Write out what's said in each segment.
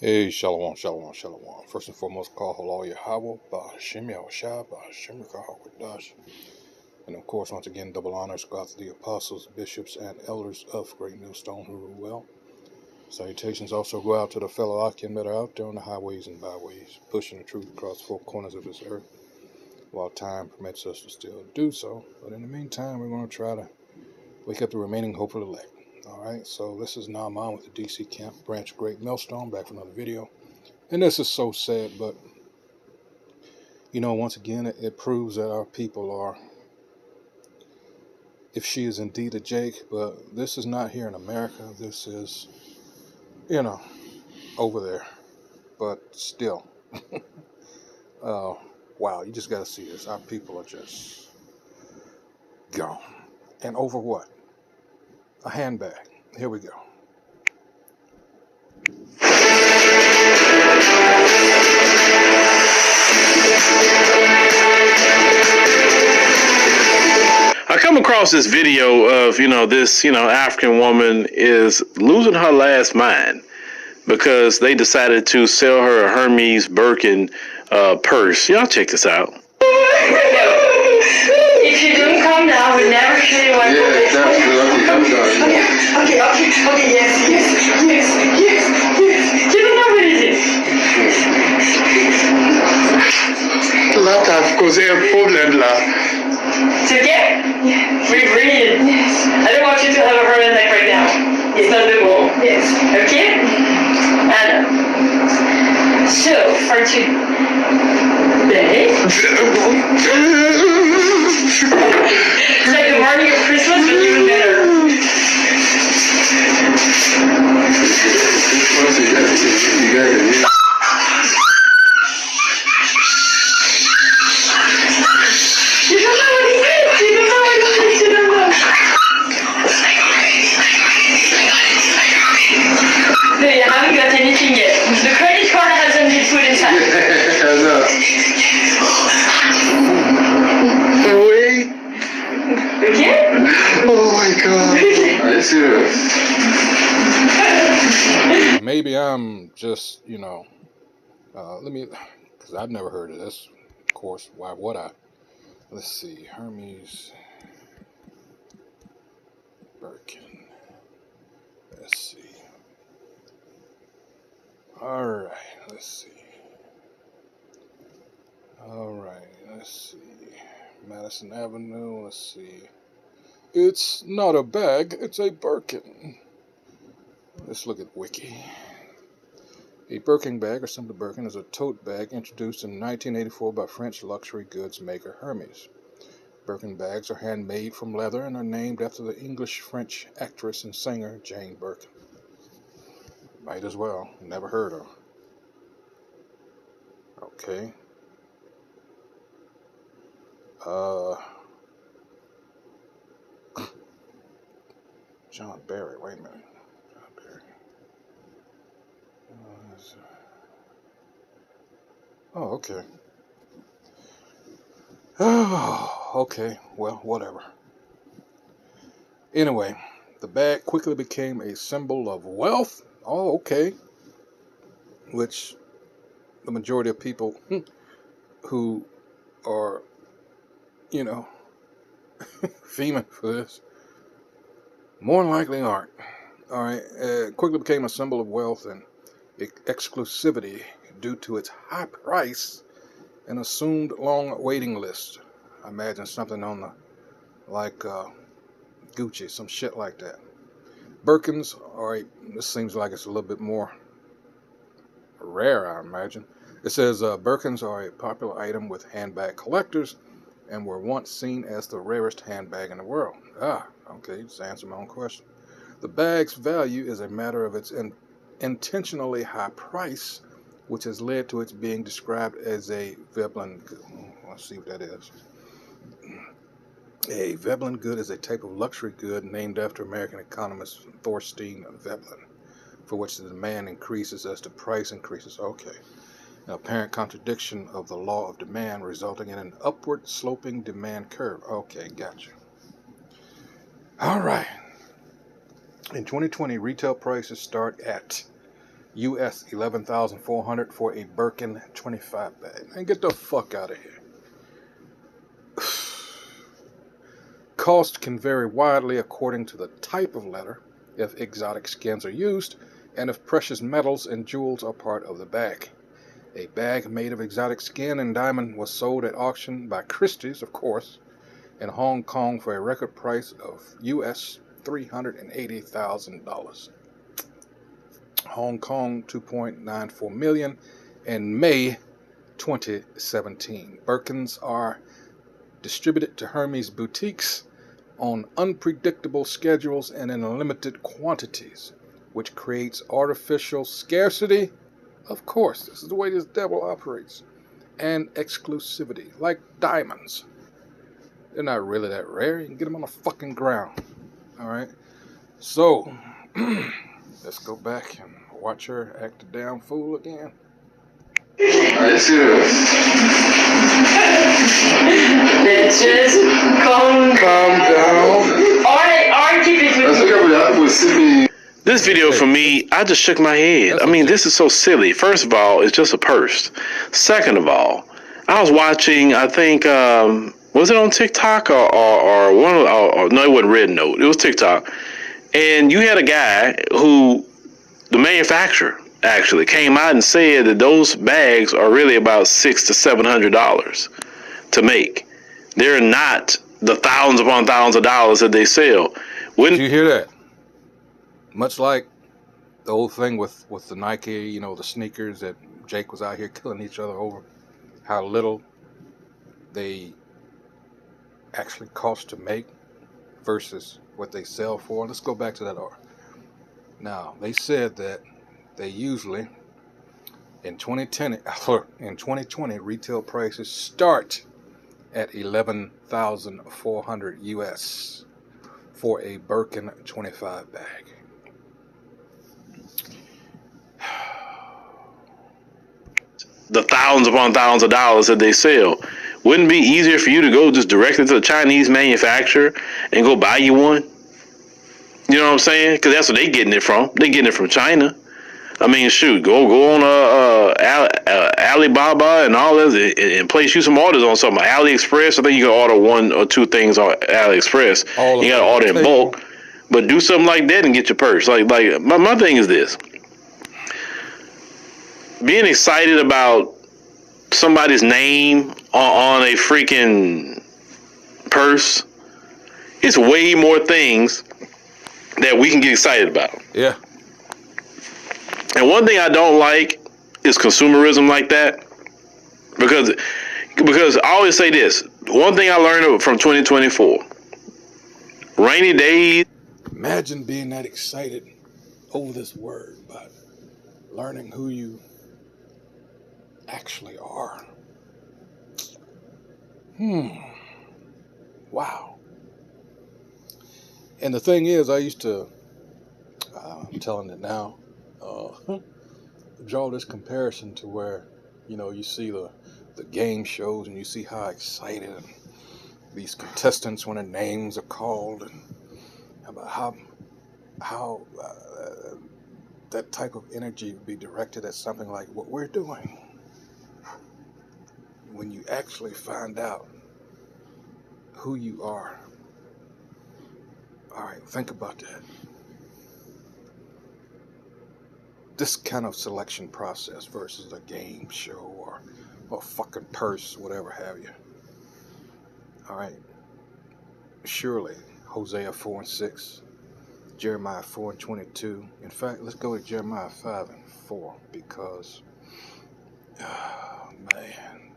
Hey, shalom, shalom, shalom. First and foremost, call halal Yahweh, Ba'ashem Yahushua, Ba'ashem Yahweh. And of course, once again, double honors go out to the apostles, bishops, and elders of Great Millstone who rule well. Salutations also go out to the fellow Akim that are out there on the highways and byways, pushing the truth across four corners of this earth, while time permits us to still do so. But in the meantime, we're going to try to wake up the remaining hopeful elect. Alright, so this is Naaman with the DC Camp Branch Great Millstone, back for another video. And this is so sad, but, you know, once again, it proves that our people are, if she is indeed a Jake, but this is not here in America. This is, you know, over there. But still, wow, you just got to see this. Our people are just gone. And over what? A handbag. Here we go. I come across this video of, this, African woman is losing her last mind because they decided to sell her a Hermes Birkin purse. Y'all check this out. If you don't calm down, I would never show you what. Okay, yes. You don't know what it is. Là, t'as causé un problème là. C'est ok? Yes. We breathe. Yes. I don't want you to have a heart attack right now. It's not the goal. Yes. Okay? Anna. So, are you ready? It's like the morning of Christmas, but even better. No, you haven't got anything yet. The credit card hasn't been put inside. Wait. Okay? Oh my god. Are you serious? Maybe I'm just, because I've never heard of this. Of course, why would I? Let's see, Hermes Birkin. Let's see. Alright, let's see. Madison Avenue, let's see. It's not a bag, it's a Birkin. Let's look at Wiki. A Birkin bag, or simply Birkin, is a tote bag introduced in 1984 by French luxury goods maker Hermes. Birkin bags are handmade from leather and are named after the English-French actress and singer Jane Birkin. Might as well. Never heard of. Okay. John Barry. Wait a minute. John Barry. Oh, okay. Oh, okay. Well, whatever. Anyway, the bag quickly became a symbol of wealth. Oh, okay. Which the majority of people who are, fiending for this, more than likely aren't. All right. It quickly became a symbol of wealth and exclusivity due to its high price and assumed long waiting list. I imagine something on the, Gucci, some shit like that. Birkins, this seems like it's a little bit more rare, I imagine. It says Birkins are a popular item with handbag collectors and were once seen as the rarest handbag in the world. Okay, just answer my own question. The bag's value is a matter of its intentionally high price, which has led to its being described as a Veblen good. Let's see what that is. A Veblen good is a type of luxury good named after American economist Thorstein Veblen, for which the demand increases as the price increases. Okay. An apparent contradiction of the law of demand, resulting in an upward sloping demand curve. Okay, gotcha. All right. In 2020, retail prices start at US 11,400 for a Birkin 25 bag. And get the fuck out of here. Cost can vary widely according to the type of leather, if exotic skins are used, and if precious metals and jewels are part of the bag. A bag made of exotic skin and diamond was sold at auction by Christie's, of course, in Hong Kong for a record price of US $380,000. Hong Kong 2.94 million in May 2017. Birkins are distributed to Hermes boutiques on unpredictable schedules and in limited quantities, which creates artificial scarcity. Of course, this is the way this devil operates. And exclusivity, like diamonds. They're not really that rare. You can get them on the fucking ground. Alright? So, let's go back and watch her act a damn fool again. Alright, serious. Bitches, calm Calm down. Or keep it Let's with look at what Sydney. This video for me, I just shook my head. I mean, this is so silly. First of all, it's just a purse. Second of all, I was watching, I think, was it on TikTok or one of, or no, it wasn't Red Note. It was TikTok. And you had a guy who, the manufacturer, actually came out and said that those bags are really about $600 to $700 to make. They're not the thousands upon thousands of dollars that they sell. Did you hear that? Much like the old thing with the Nike, you know, the sneakers that Jake was out here killing each other over, how little they actually cost to make versus what they sell for. Let's go back to that art. Now, they said that they usually, in 2020, retail prices start at 11,400 US for a Birkin 25 bag. The thousands upon thousands of dollars that they sell. Wouldn't it be easier for you to go just directly to the Chinese manufacturer and go buy you one? You know what I'm saying? Because that's what they getting it from. They getting it from China. I mean, shoot, go on Alibaba and all this and place you some orders on something. AliExpress, I think you can order one or two things on AliExpress. You got to order in bulk. But do something like that and get your purse. Like my thing is this. Being excited about somebody's name on a freaking purse, it's way more things that we can get excited about. Yeah. And one thing I don't like is consumerism like that. Because I always say this. One thing I learned from 2024. Rainy days. Imagine being that excited over this word, but learning who you actually are. Wow. And the thing is, I used to, I'm telling it now, draw this comparison to where, you know, you see the game shows and you see how excited these contestants when their names are called, and about how that type of energy would be directed at something like what we're doing. When you actually find out who you are. All right, think about that. This kind of selection process versus a game show or a fucking purse, whatever have you. All right. Surely, Hosea 4:6, Jeremiah 4:22. In fact, let's go to Jeremiah 5:4 because, man,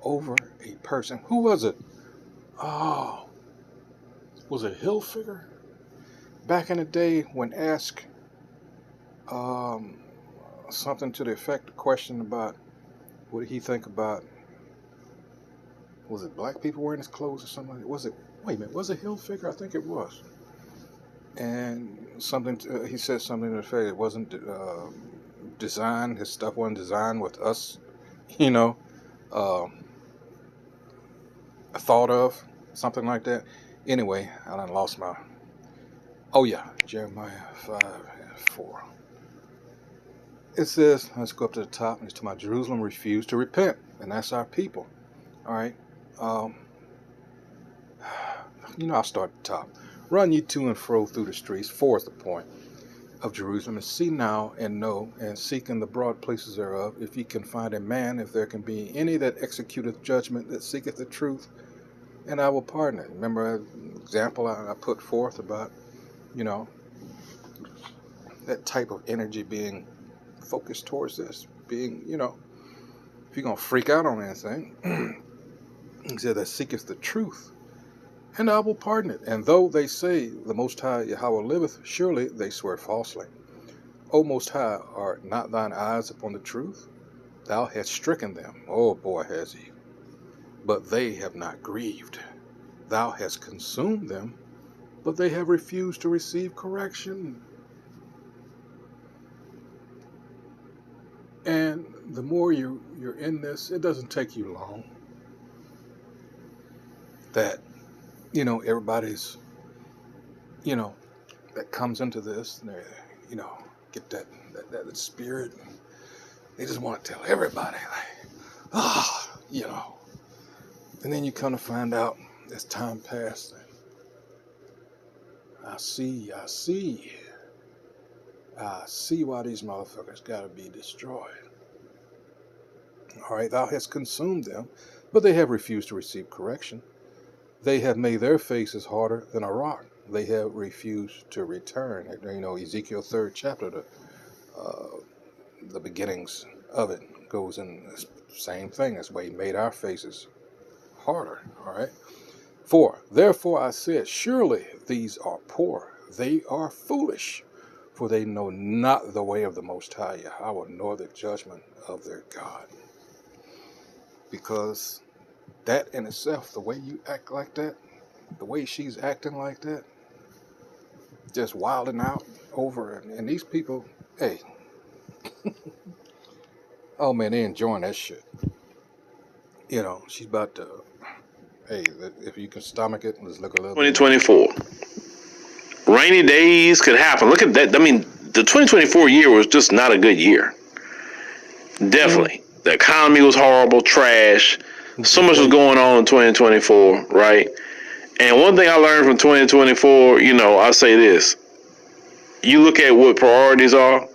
over a person. Who was it? Oh, was it Hilfiger? Back in the day when asked something to the effect, a question about what did he think about, was it black people wearing his clothes or something like that? Was it, wait a minute, was it Hilfiger? I think it was. And something, he said something to the effect, it wasn't designed, his stuff wasn't designed with us, you know, thought of, something like that. Anyway, I done lost my, oh yeah, Jeremiah 5:4. it says, let's go up to the top, and it's to my Jerusalem refused to repent, and that's our people. All right. I'll start at the top. Run ye to and fro through the streets, for is the point of Jerusalem, and see now and know, and seek in the broad places thereof, if ye can find a man, if there can be any that executeth judgment, that seeketh the truth, and I will pardon it. Remember an example I put forth about, that type of energy being focused towards this, being, if you're going to freak out on anything, he said that seeketh the truth, and I will pardon it. And though they say, the Most High Yahweh liveth, surely they swear falsely. O Most High, are not thine eyes upon the truth? Thou hast stricken them, oh boy has he, but they have not grieved. Thou hast consumed them, but they have refused to receive correction. And the more you're in this, it doesn't take you long that, everybody's, that comes into this, and they, get that spirit. They just want to tell everybody, And then you come to find out as time passed, I see why these motherfuckers got to be destroyed. All right, thou hast consumed them, but they have refused to receive correction. They have made their faces harder than a rock. They have refused to return. Ezekiel 3rd chapter, the beginnings of it goes in the same thing. That's why he made our faces harder. All right. 4. Therefore I said, surely these are poor. They are foolish, for they know not the way of the Most High Yahweh, nor the judgment of their God. Because that in itself, the way you act like that, the way she's acting like that, just wilding out over, and these people, hey, oh man, they enjoying that shit. She's about to, hey, if you can stomach it, let's look a little 2024. Rainy days could happen. Look at that. I mean, the 2024 year was just not a good year. Definitely. The economy was horrible, trash. So much was going on in 2024, right? And one thing I learned from 2024, I say this. You look at what priorities are.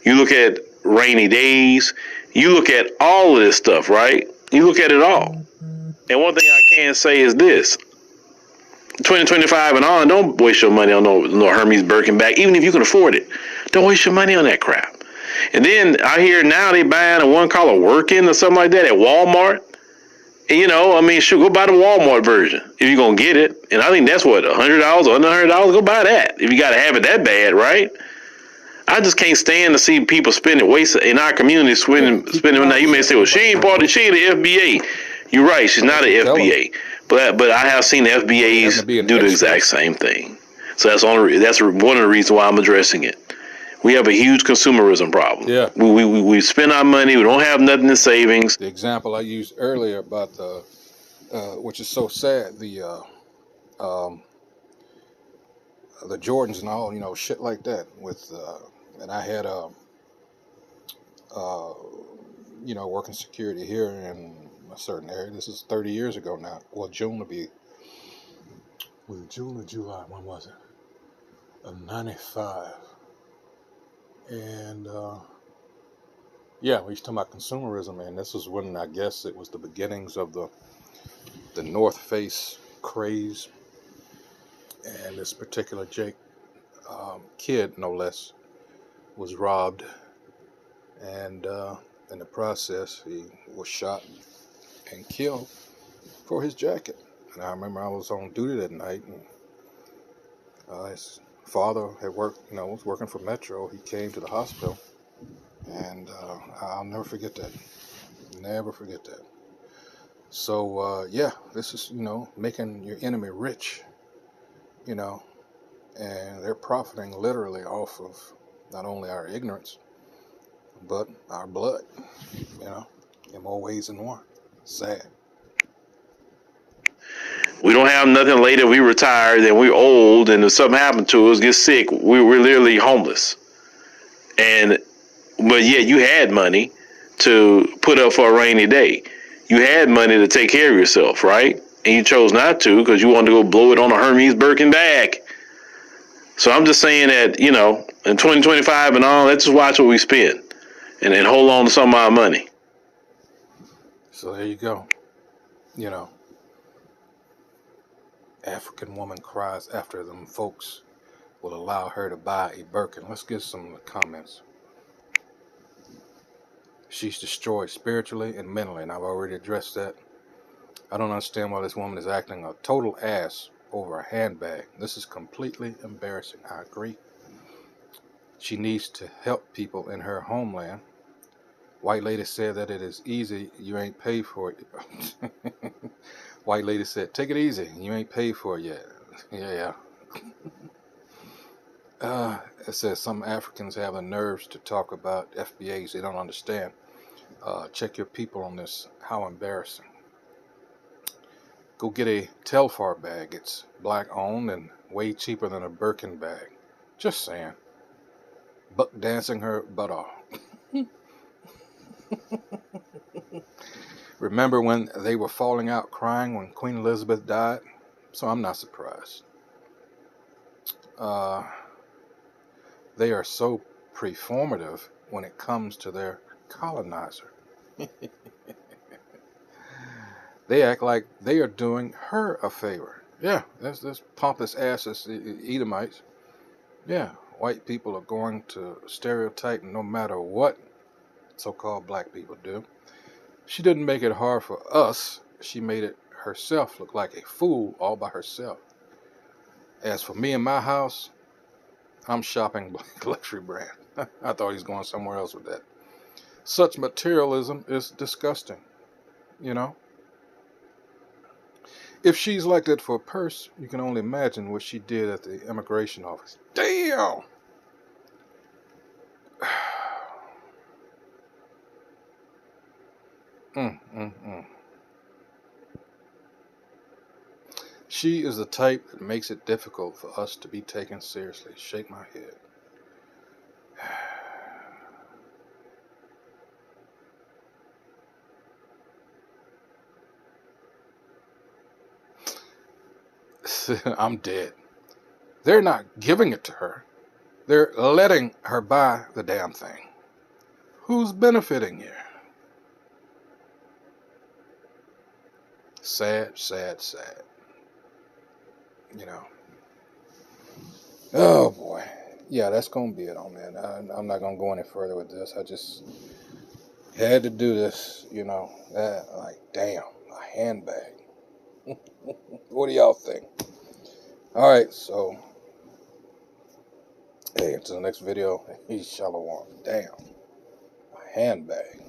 You look at rainy days. You look at all of this stuff, right? You look at it all. And one thing I can say is this. 2025 and on, don't waste your money on no Hermes Birkin bag, even if you can afford it. Don't waste your money on that crap. And then I hear now they buying a one called a working or something like that at Walmart. And shoot, go buy the Walmart version if you're going to get it. And I think that's what, $100 or under $100, go buy that if you got to have it that bad, right? I just can't stand to see people waste in our community spending. Now you may say, well, she ain't the FBA. You're right, she's not an FBA. But I have seen the FBAs do the exact same thing. So that's one of the reasons why I'm addressing it. We have a huge consumerism problem. Yeah. We spend our money. We don't have nothing in savings. The example I used earlier about which is so sad, the Jordans and all, shit like that. And I had working security here in a certain area. This is 30 years ago now. Well, June or July? When was it? Of 95. And we used to talk about consumerism, and this was when I guess it was the beginnings of the North Face craze. And this particular Jake kid, no less, was robbed, and in the process, he was shot and killed for his jacket. And I remember I was on duty that night, and his father had worked, was working for Metro. He came to the hospital, and I'll never forget that. Never forget that. So, this is, making your enemy rich, and they're profiting literally off of not only our ignorance, but our blood, in more ways than one. Sad. We don't have nothing later. We retired and we're old, and if something happened to us, get sick, we're literally homeless. And but yet you had money to put up for a rainy day. You had money to take care of yourself, right? And you chose not to because you wanted to go blow it on a Hermes Birkin bag. So I'm just saying that, you know, in 2025 and all, let's just watch what we spend and then hold on to some of our money. So there you go. You know, African woman cries after them folks will allow her to buy a Birkin. Let's get some comments. She's destroyed spiritually and mentally, and I've already addressed that. I don't understand why this woman is acting a total ass over a handbag. This is completely embarrassing. I agree. She needs to help people in her homeland. White lady said that it is easy, you ain't paid for it. White lady said, take it easy, you ain't paid for it yet. Yeah. It says some Africans have the nerves to talk about FBAs they don't understand. Check your people on this. How embarrassing. Go get a Telfar bag. It's black owned and way cheaper than a Birkin bag. Just saying. Buck dancing her butt off. Remember when they were falling out crying when Queen Elizabeth died? So I'm not surprised. They are so performative when it comes to their colonizer. They act like they are doing her a favor. Yeah, that's pompous asses, Edomites. Yeah, white people are going to stereotype no matter what so-called black people do. She didn't make it hard for us. She made it herself look like a fool all by herself. As for me and my house, I'm shopping black luxury brand. I thought he was going somewhere else with that. Such materialism is disgusting, you know. If she's like that for a purse, you can only imagine what she did at the immigration office. Damn! She is the type that makes it difficult for us to be taken seriously. Shake my head. I'm dead. They're not giving it to her. They're letting her buy the damn thing. Who's benefiting here? Sad, sad, sad. You know. Oh boy. Yeah, that's going to be it on that. I'm not going to go any further with this. I just had to do this, you know. Like, damn, a handbag. What do y'all think? All right, so, hey, until the next video, Shalom. Damn, a handbag.